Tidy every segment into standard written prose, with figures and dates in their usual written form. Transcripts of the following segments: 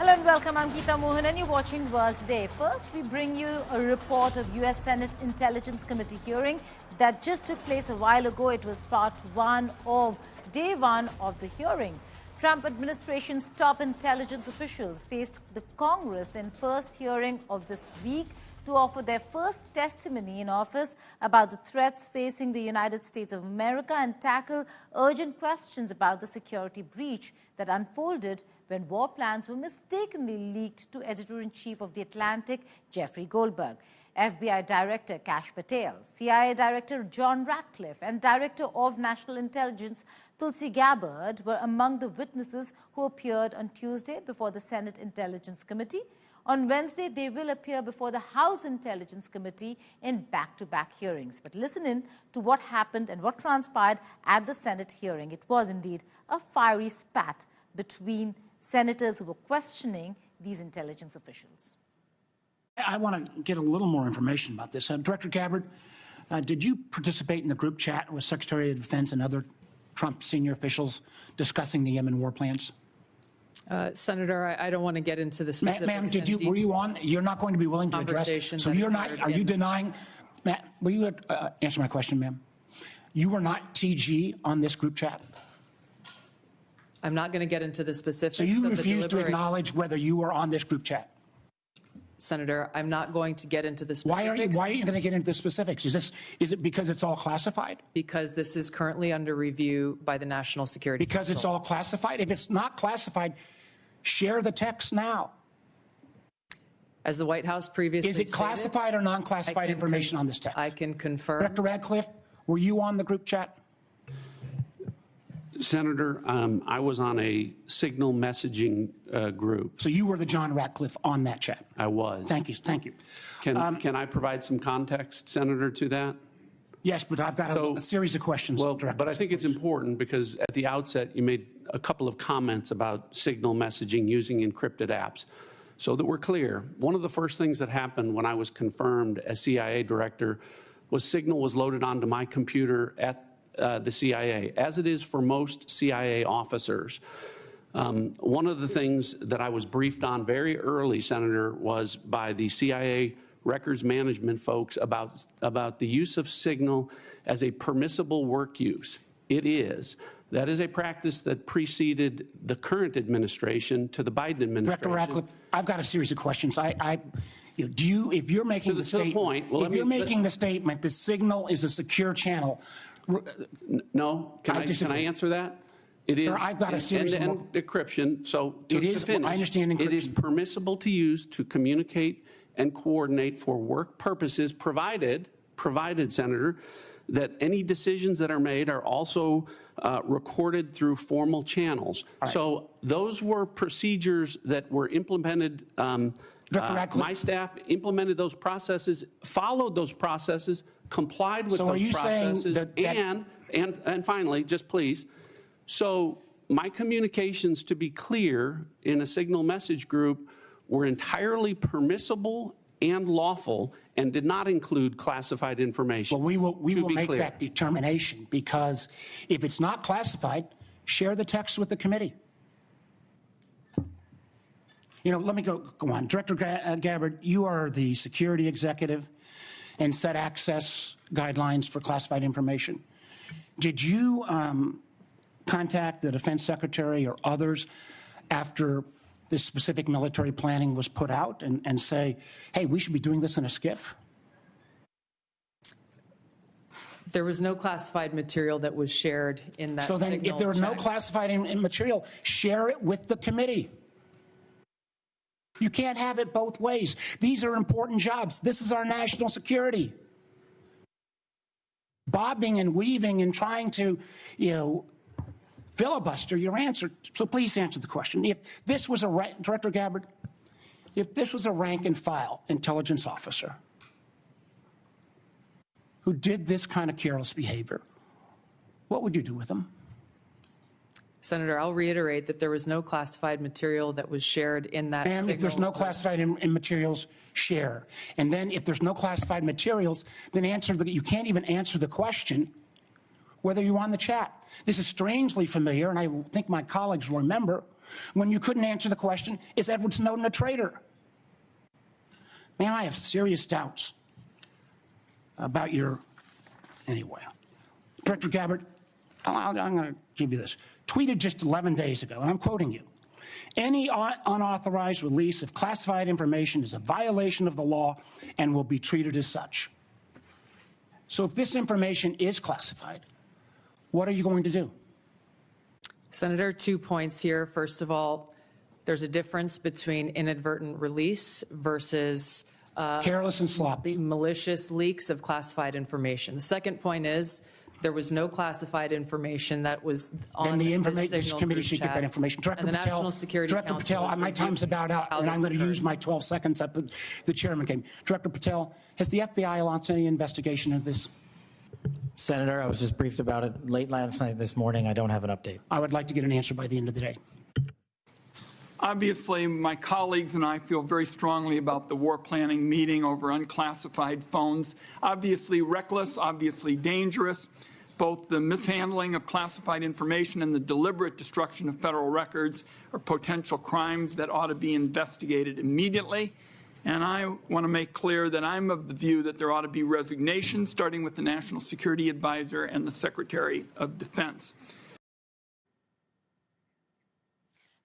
Hello and welcome. I'm Geeta Mohan and you're watching World Today. First, we bring you a report of U.S. Senate Intelligence Committee hearing that just took place a while ago. It was part one of day one of the hearing. Trump administration's top intelligence officials faced the Congress in first hearing of this week to offer their first testimony in office about the threats facing the United States of America and tackle urgent questions about the security breach that unfolded when war plans were mistakenly leaked to Editor-in-Chief of The Atlantic, Jeffrey Goldberg. FBI Director Kash Patel, CIA Director John Ratcliffe, and Director of National Intelligence Tulsi Gabbard were among the witnesses who appeared on Tuesday before the Senate Intelligence Committee. On Wednesday, they will appear before the House Intelligence Committee in back-to-back hearings. But listen in to what happened and what transpired at the Senate hearing. It was indeed a fiery spat between senators who were questioning these intelligence officials. I want to get a little more information about this. Director Gabbard, did you participate in the group chat with Secretary of Defense and other Trump senior officials discussing the Yemen war plans? Senator, I don't want to get into the specifics. Ma'am, were you on? You're not going to be willing to address. So you're not. Are you denying? Will you answer my question, ma'am? You were not TG on this group chat. I'm not going to get into the specifics. So you refuse to acknowledge whether you were on this group chat? Senator, I'm not going to get into the Why specifics. are you going to get into the specifics? Is it because it's all classified? Because this is currently under review by the National Security Council. Because it's all classified? If it's not classified, share the text now. As the White House previously stated, is it classified or non-classified information on this text? I can confirm. Director Ratcliffe, were you on the group chat? Senator, I was on a signal messaging group. So you were the John Ratcliffe on that chat? I was. Thank you. Thank you. Can I provide some context, Senator, to that? Yes, but I've got a series of questions. Well, but I think it's important because at the outset you made a couple of comments about signal messaging using encrypted apps. So that we're clear, one of the first things that happened when I was confirmed as CIA director was signal was loaded onto my computer at the CIA, as it is for most CIA officers. One of the things that I was briefed on very early, Senator, was by the CIA records management folks about the use of signal as a permissible work use. It is. That is a practice that preceded the current administration to the Biden administration. Director Ratcliffe, I've got a series of questions. If you're making the statement, making the statement, the signal is a secure channel. No, can I answer that? It is. I've got a series of decryption. So to finish, I understand encryption. It is permissible to use to communicate and coordinate for work purposes, provided, Senator, that any decisions that are made are also recorded through formal channels. Right. So those were procedures that were implemented. My staff implemented those processes, followed those processes, complied with those processes, and finally, just please, so my communications, to be clear, in a signal message group were entirely permissible and lawful and did not include classified information. Well, we will make that determination, because if it's not classified, share the text with the committee. You know, let me go on. Director Gabbard, you are the security executive and set access guidelines for classified information. Did you contact the defense secretary or others after this specific military planning was put out and say, hey, we should be doing this in a SCIF? There was no classified material that was shared in that. So then if there was no classified material, share it with the committee. You can't have it both ways. These are important jobs. This is our national security. Bobbing and weaving and trying to, filibuster your answer. So please answer the question. If this was Director Gabbard, if this was a rank and file intelligence officer who did this kind of careless behavior, what would you do with them? Senator, I'll reiterate that there was no classified material that was shared in that. And if there's no classified materials, share. And then if there's no classified materials, then you can't even answer the question, whether you were on the chat. This is strangely familiar, and I think my colleagues will remember, when you couldn't answer the question, is Edward Snowden a traitor? Man, I have serious doubts about your, anyway. Director Gabbard, I'm going to give you this. Tweeted just 11 days ago, and I'm quoting you. Any unauthorized release of classified information is a violation of the law and will be treated as such. So if this information is classified, what are you going to do? Senator, 2 points here. First of all, there's a difference between inadvertent release versus careless and sloppy, malicious leaks of classified information. The second point is there was no classified information that was on the the This signal committee group should get chat. that information. Director And the Patel, National Security Director Council Patel, has my reviewed time's about out, how and I'm this going to occurred. use my 12 seconds that the chairman gave me. Director Patel, has the FBI launched any investigation of this? Senator, I was just briefed about it late last night, this morning. I don't have an update. I would like to get an answer by the end of the day. Obviously, my colleagues and I feel very strongly about the war planning meeting over unclassified phones. Obviously reckless, obviously dangerous. Both the mishandling of classified information and the deliberate destruction of federal records are potential crimes that ought to be investigated immediately. And I want to make clear that I'm of the view that there ought to be resignation, starting with the National Security Advisor and the Secretary of Defense.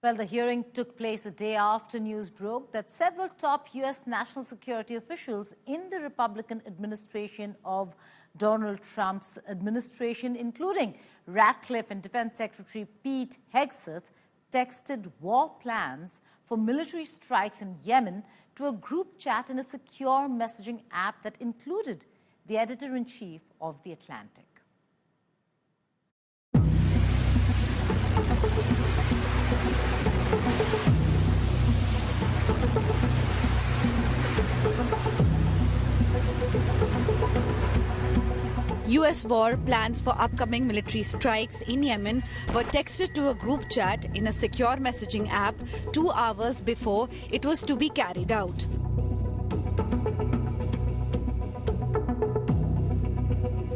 Well, the hearing took place a day after news broke that several top U.S. national security officials in the Republican administration of Donald Trump's administration, including Ratcliffe and Defense Secretary Pete Hegseth, texted war plans for military strikes in Yemen to a group chat in a secure messaging app that included the editor-in-chief of The Atlantic. U.S. war plans for upcoming military strikes in Yemen were texted to a group chat in a secure messaging app 2 hours before it was to be carried out.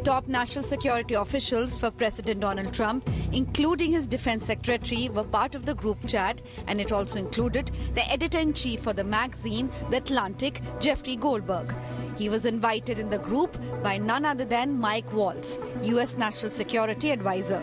Top national security officials for President Donald Trump, including his defense secretary, were part of the group chat, and it also included the editor-in-chief for the magazine The Atlantic, Jeffrey Goldberg. He was invited in the group by none other than Mike Waltz, U.S. National Security Advisor.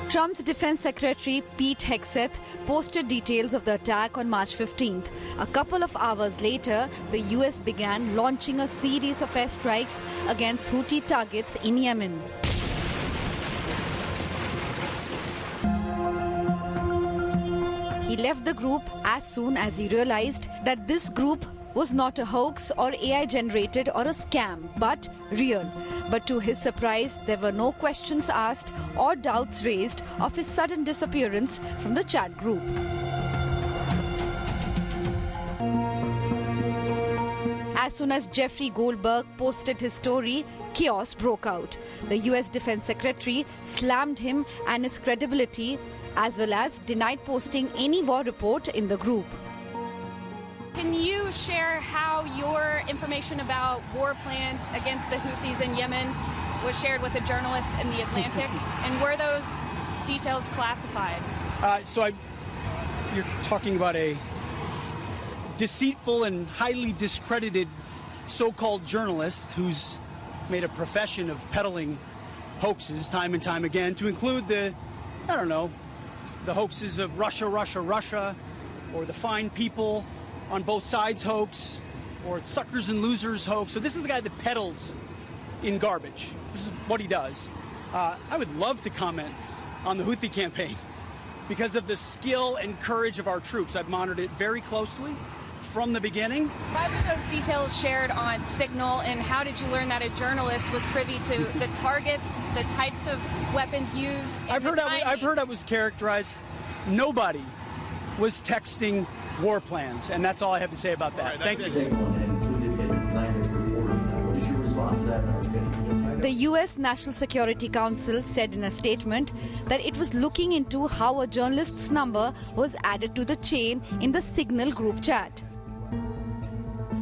Trump's defense secretary Pete Hegseth posted details of the attack on March 15th. A couple of hours later, the U.S. began launching a series of airstrikes against Houthi targets in Yemen. He left the group as soon as he realized that this group was not a hoax or AI generated or a scam, but real. But to his surprise, there were no questions asked or doubts raised of his sudden disappearance from the chat group. As soon as Jeffrey Goldberg posted his story, chaos broke out. The US Defense Secretary slammed him and his credibility, as well as denied posting any war report in the group. Can you share how your information about war plans against the Houthis in Yemen was shared with a journalist in The Atlantic? And were those details classified? You're talking about a deceitful and highly discredited so-called journalist who's made a profession of peddling hoaxes time and time again, to include the hoaxes of Russia, or the fine people on both sides hoax, or suckers and losers hoax. So this is the guy that peddles in garbage. This is what he does. I would love to comment on the Houthi campaign because of the skill and courage of our troops. I've monitored it very closely from the beginning. Why were those details shared on Signal, and how did you learn that a journalist was privy to the targets, the types of weapons used? I've heard I was characterized. Nobody was texting war plans, and that's all I have to say about that. Thank you. The U.S. National Security Council said in a statement that it was looking into how a journalist's number was added to the chain in the Signal group chat.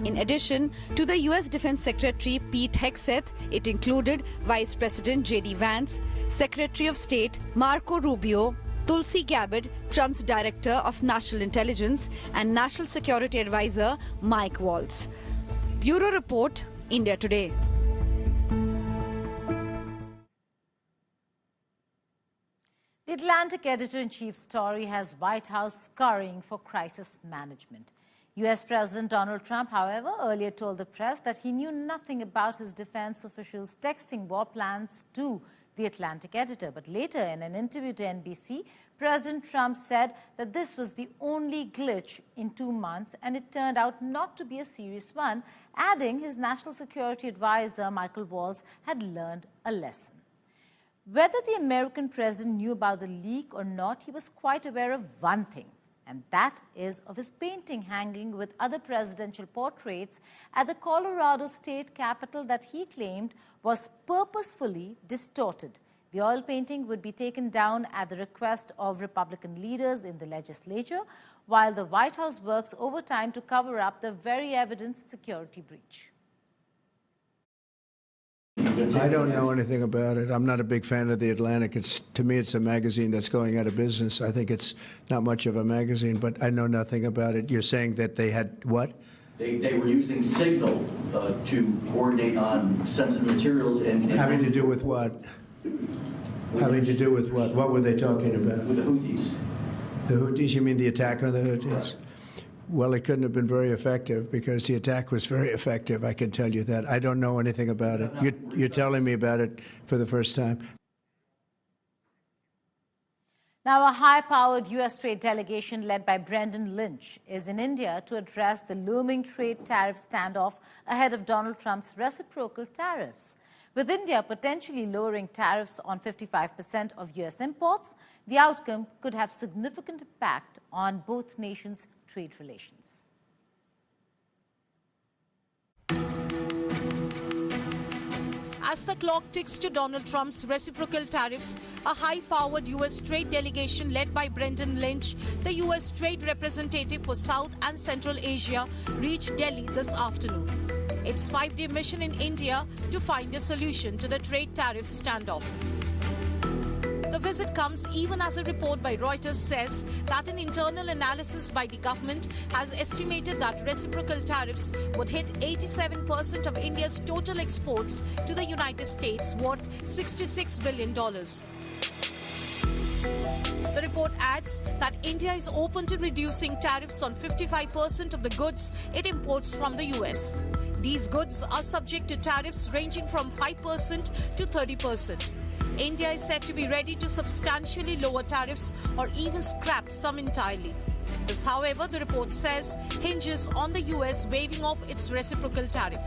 In addition to the U.S. Defense Secretary Pete Hegseth, it included Vice President J.D. Vance, Secretary of State Marco Rubio, Tulsi Gabbard, Trump's Director of National Intelligence, and National Security Advisor Mike Waltz. Bureau Report, India Today. The Atlantic editor-in-chief story has White House scurrying for crisis management. U.S. President Donald Trump, however, earlier told the press that he knew nothing about his defense officials texting war plans to the Atlantic editor. But later, in an interview to NBC, President Trump said that this was the only glitch in 2 months, and it turned out not to be a serious one, adding his national security advisor, Michael Waltz, had learned a lesson. Whether the American president knew about the leak or not, he was quite aware of one thing, and that is of his painting hanging with other presidential portraits at the Colorado state capitol that he claimed was purposefully distorted. The oil painting would be taken down at the request of Republican leaders in the legislature, while the White House works overtime to cover up the very evident security breach. I don't know anything about it. I'm not a big fan of The Atlantic. To me, it's a magazine that's going out of business. I think it's not much of a magazine, but I know nothing about it. You're saying that they had what? They were using Signal to coordinate on sensitive materials and having to do with what? Having to do with what? What were they talking about? With the Houthis. The Houthis? You mean the attack on the Houthis? Right. Well, it couldn't have been very effective because the attack was very effective. I can tell you that. I don't know anything about it. You're telling me about it for the first time. Now, a high-powered U.S. trade delegation led by Brendan Lynch is in India to address the looming trade tariff standoff ahead of Donald Trump's reciprocal tariffs. With India potentially lowering tariffs on 55% of U.S. imports, the outcome could have significant impact on both nations' trade relations. As the clock ticks to Donald Trump's reciprocal tariffs, a high-powered U.S. trade delegation led by Brendan Lynch, the U.S. trade representative for South and Central Asia, reached Delhi this afternoon. Its 5-day mission in India to find a solution to the trade tariff standoff. The visit comes even as a report by Reuters says that an internal analysis by the government has estimated that reciprocal tariffs would hit 87% of India's total exports to the United States, worth $66 billion. The report adds that India is open to reducing tariffs on 55% of the goods it imports from the US. These goods are subject to tariffs ranging from 5% to 30%. India is said to be ready to substantially lower tariffs or even scrap some entirely. This, however, the report says, hinges on the US waiving off its reciprocal tariff.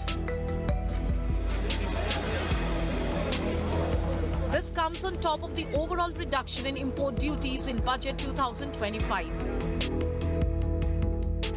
This comes on top of the overall reduction in import duties in Budget 2025.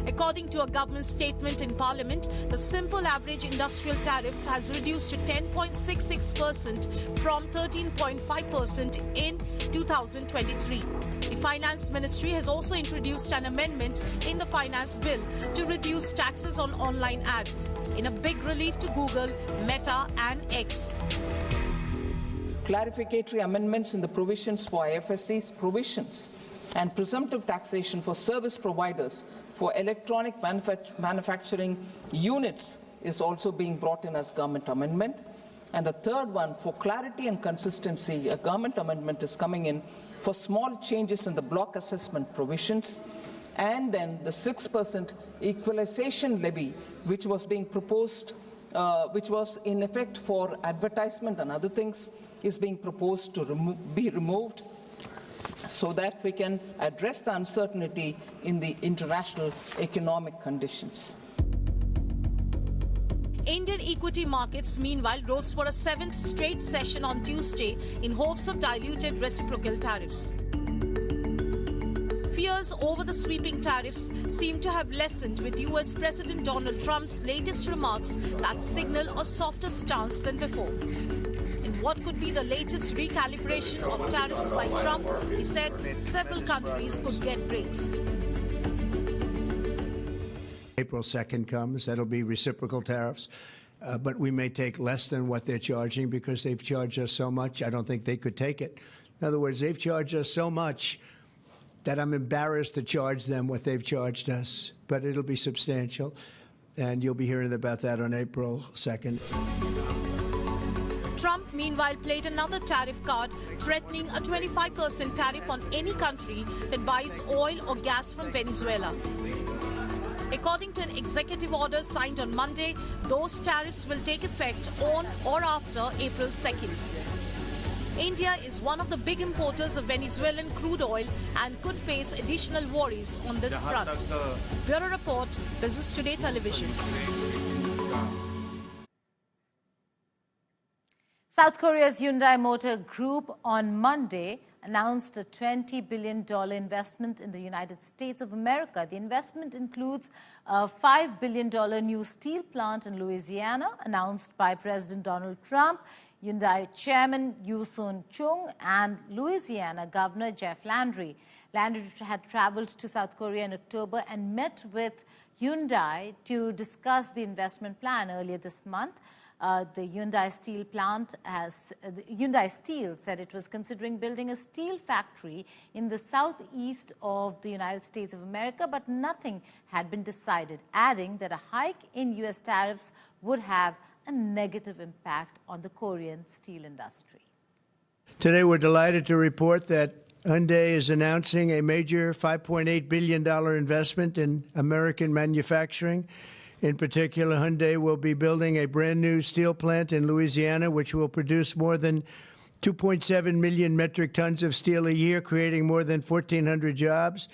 According to a government statement in Parliament, the simple average industrial tariff has reduced to 10.66% from 13.5% in 2023. The Finance Ministry has also introduced an amendment in the Finance Bill to reduce taxes on online ads, in a big relief to Google, Meta and X. Clarificatory amendments in the provisions for IFSC's provisions and presumptive taxation for service providers for electronic manufacturing units is also being brought in as government amendment. And the third one, for clarity and consistency, a government amendment is coming in for small changes in the block assessment provisions. And then the 6% equalization levy, which was being proposed, which was in effect for advertisement and other things, is being proposed to be removed, so that we can address the uncertainty in the international economic conditions. Indian equity markets, meanwhile, rose for a 7th straight session on Tuesday in hopes of diluted reciprocal tariffs. Fears over the sweeping tariffs seem to have lessened with US President Donald Trump's latest remarks that signal a softer stance than before. In what could be the latest recalibration of tariffs by Trump, he said several countries could get breaks. April 2nd comes, that'll be reciprocal tariffs. But we may take less than what they're charging because they've charged us so much. I don't think they could take it. In other words, they've charged us so much that I'm embarrassed to charge them what they've charged us. But it'll be substantial. And you'll be hearing about that on April 2nd. Trump, meanwhile, played another tariff card, threatening a 25% tariff on any country that buys oil or gas from Venezuela. According to an executive order signed on Monday, those tariffs will take effect on or after April 2nd. India is one of the big importers of Venezuelan crude oil and could face additional worries on this front. Bureau Report, Business Today Television. South Korea's Hyundai Motor Group on Monday announced a $20 billion investment in the United States of America. The investment includes a $5 billion new steel plant in Louisiana, announced by President Donald Trump, Hyundai Chairman Yoo Soon-chung, and Louisiana Governor Jeff Landry. Landry had traveled to South Korea in October and met with Hyundai to discuss the investment plan earlier this month. The Hyundai Steel plant Hyundai Steel said it was considering building a steel factory in the southeast of the United States of America, but nothing had been decided, adding that a hike in U.S. tariffs would have a negative impact on the Korean steel industry. Today, we're delighted to report that Hyundai is announcing a major $5.8 billion investment in American manufacturing. In particular, Hyundai will be building a brand new steel plant in Louisiana, which will produce more than 2.7 million metric tons of steel a year, creating more than 1,400 jobs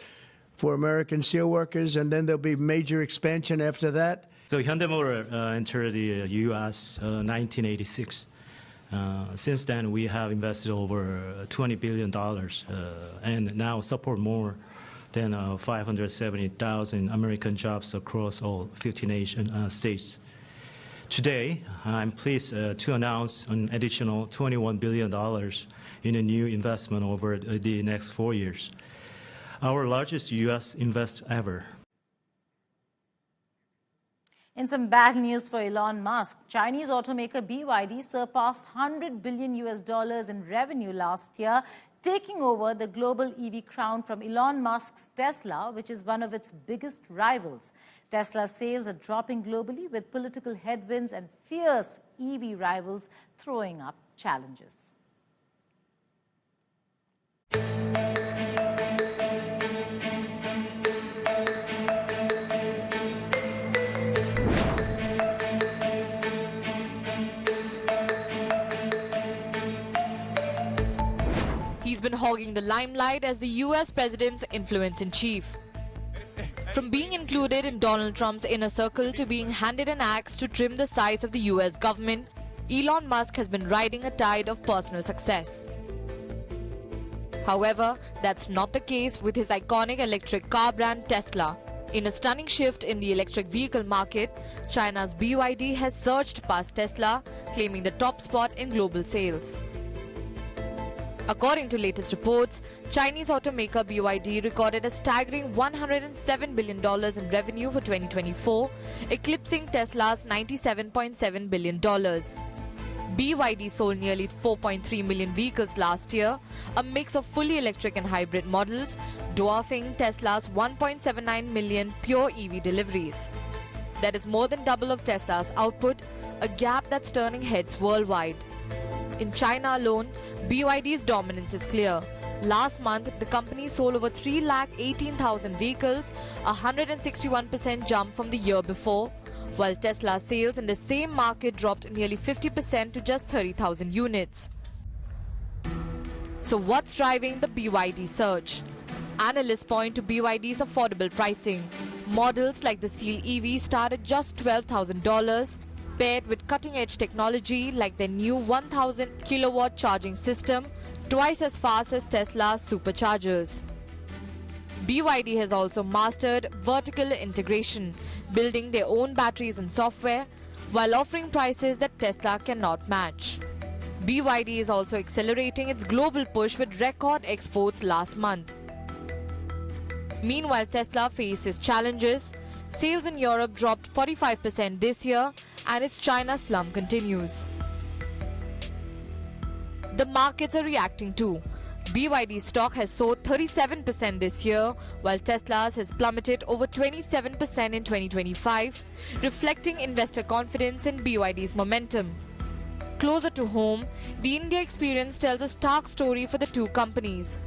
for American steelworkers. And then there'll be major expansion after that. So Hyundai Motor entered the U.S. 1986. Since then, we have invested over $20 billion and now support more than 570,000 American jobs across all 15 Asian states. Today, I'm pleased to announce an additional $21 billion in a new investment over the next 4 years, our largest U.S. invest ever. In some bad news for Elon Musk, Chinese automaker BYD surpassed $100 billion in revenue last year, taking over the global EV crown from Elon Musk's Tesla, which is one of its biggest rivals. Tesla's sales are dropping globally, with political headwinds and fierce EV rivals throwing up challenges. He's been hogging the limelight as the US president's influence-in-chief. From being included in Donald Trump's inner circle to being handed an axe to trim the size of the US government, Elon Musk has been riding a tide of personal success. However, that's not the case with his iconic electric car brand Tesla. In a stunning shift in the electric vehicle market, China's BYD has surged past Tesla, claiming the top spot in global sales. According to latest reports, Chinese automaker BYD recorded a staggering $107 billion in revenue for 2024, eclipsing Tesla's $97.7 billion. BYD sold nearly 4.3 million vehicles last year, a mix of fully electric and hybrid models, dwarfing Tesla's 1.79 million pure EV deliveries. That is more than double of Tesla's output, a gap that's turning heads worldwide. In China alone, BYD's dominance is clear. Last month, the company sold over 318,000 vehicles, a 161% jump from the year before, while Tesla's sales in the same market dropped nearly 50% to just 30,000 units. So what's driving the BYD surge? Analysts point to BYD's affordable pricing. Models like the Seal EV start at just $12,000, paired with cutting-edge technology like their new 1,000 kilowatt charging system, twice as fast as Tesla's superchargers. BYD has also mastered vertical integration, building their own batteries and software, while offering prices that Tesla cannot match. BYD is also accelerating its global push with record exports last month. Meanwhile, Tesla faces challenges. Sales in Europe dropped 45% this year, and its China slump continues. The markets are reacting too. BYD stock has soared 37% this year, while Tesla's has plummeted over 27% in 2025, reflecting investor confidence in BYD's momentum. Closer to home, the India experience tells a stark story for the two companies.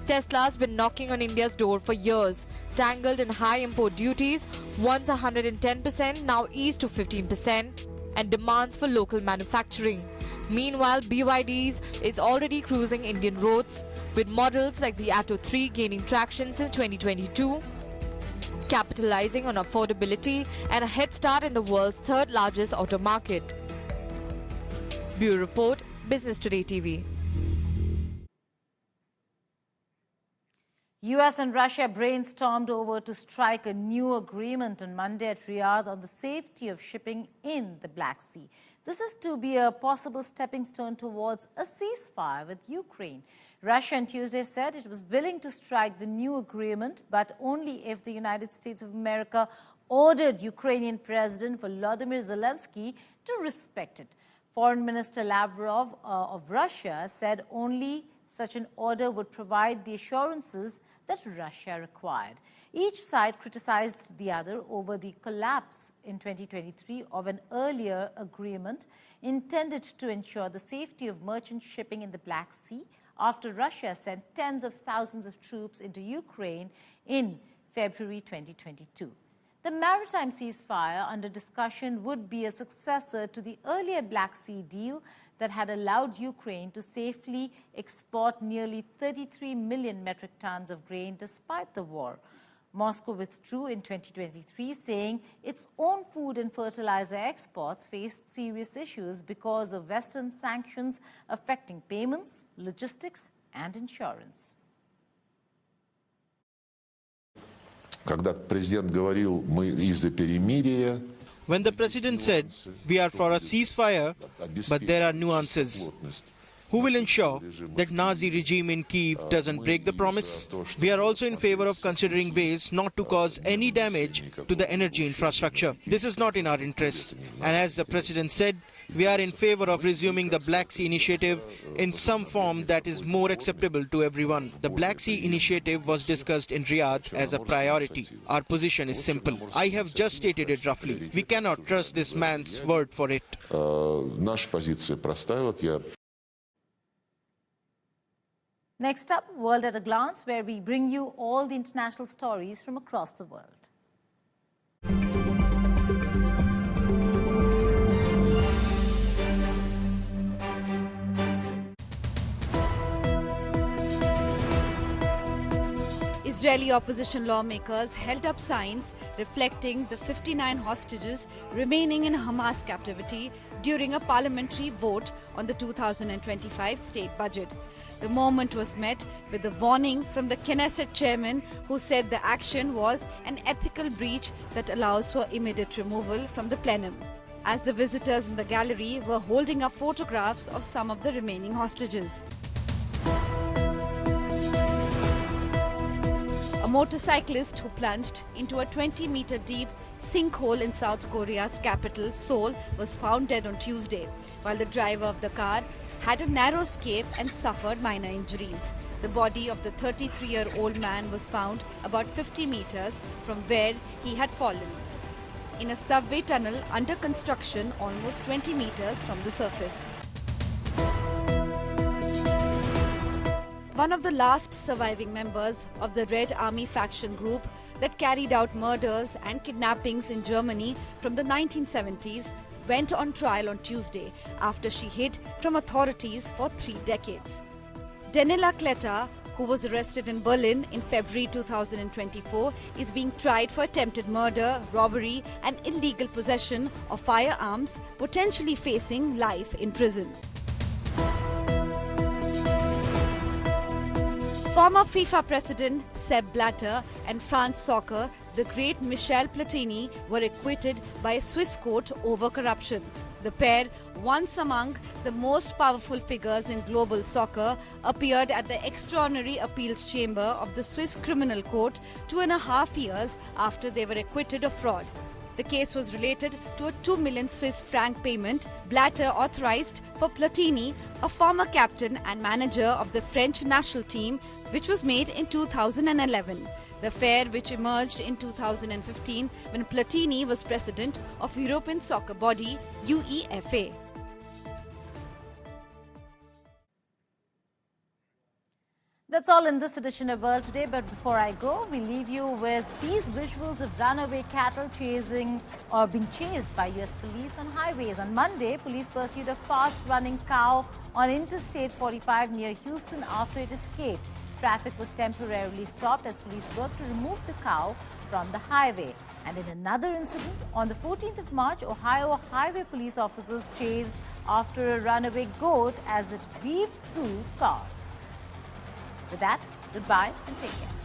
Tesla's been knocking on India's door for years, tangled in high import duties, once 110%, now eased to 15%, and demands for local manufacturing. Meanwhile, BYD's is already cruising Indian roads, with models like the Atto 3 gaining traction since 2022, capitalizing on affordability and a head start in the world's third largest auto market. Bureau Report, Business Today TV. US and Russia brainstormed over to strike a new agreement on Monday at Riyadh on the safety of shipping in the Black Sea. This is to be a possible stepping stone towards a ceasefire with Ukraine. Russia on Tuesday said it was willing to strike the new agreement, but only if the United States of America ordered Ukrainian President Volodymyr Zelensky to respect it. Foreign Minister Lavrov of Russia said only such an order would provide the assurances that Russia required. Each side criticized the other over the collapse in 2023 of an earlier agreement intended to ensure the safety of merchant shipping in the Black Sea after Russia sent tens of thousands of troops into Ukraine in February 2022. The maritime ceasefire under discussion would be a successor to the earlier Black Sea deal that had allowed Ukraine to safely export nearly 33 million metric tons of grain despite the war. Moscow withdrew in 2023, saying its own food and fertilizer exports faced serious issues because of Western sanctions affecting payments, logistics, and insurance. Когда президент говорил, мы из-за перемирия. When the president said, we are for a ceasefire, but there are nuances. Who will ensure that Nazi regime in Kyiv doesn't break the promise? We are also in favor of considering ways not to cause any damage to the energy infrastructure. This is not in our interest. And as the president said, we are in favor of resuming the Black Sea Initiative in some form that is more acceptable to everyone. The Black Sea Initiative was discussed in Riyadh as a priority. Our position is simple. I have just stated it roughly. We cannot trust this man's word for it. Наша позиция простая. Вот я. Next up, World at a Glance, where we bring you all the international stories from across the world. Israeli opposition lawmakers held up signs reflecting the 59 hostages remaining in Hamas captivity during a parliamentary vote on the 2025 state budget. The moment was met with a warning from the Knesset chairman, who said the action was an ethical breach that allows for immediate removal from the plenum, as the visitors in the gallery were holding up photographs of some of the remaining hostages. A motorcyclist who plunged into a 20-meter deep sinkhole in South Korea's capital, Seoul, was found dead on Tuesday, while the driver of the car had a narrow escape and suffered minor injuries. The body of the 33-year-old man was found about 50 meters from where he had fallen, in a subway tunnel under construction almost 20 meters from the surface. One of the last surviving members of the Red Army faction group that carried out murders and kidnappings in Germany from the 1970s went on trial on Tuesday after she hid from authorities for 3 decades. Daniela Kletta, who was arrested in Berlin in February 2024, is being tried for attempted murder, robbery and illegal possession of firearms, potentially facing life in prison. Former FIFA president Sepp Blatter and France soccer the great Michel Platini were acquitted by a Swiss court over corruption. The pair, once among the most powerful figures in global soccer, appeared at the Extraordinary Appeals Chamber of the Swiss Criminal Court 2.5 years after they were acquitted of fraud. The case was related to a 2 million Swiss franc payment Blatter authorized for Platini, a former captain and manager of the French national team, which was made in 2011. The affair, which emerged in 2015 when Platini was president of European soccer body UEFA. That's all in this edition of World Today, but before I go, we leave you with these visuals of runaway cattle chasing or being chased by US police on highways. On Monday, police pursued a fast-running cow on Interstate 45 near Houston after it escaped. Traffic was temporarily stopped as police worked to remove the cow from the highway. And in another incident, on the 14th of March, Ohio highway police officers chased after a runaway goat as it weaved through cars. With that, goodbye and take care.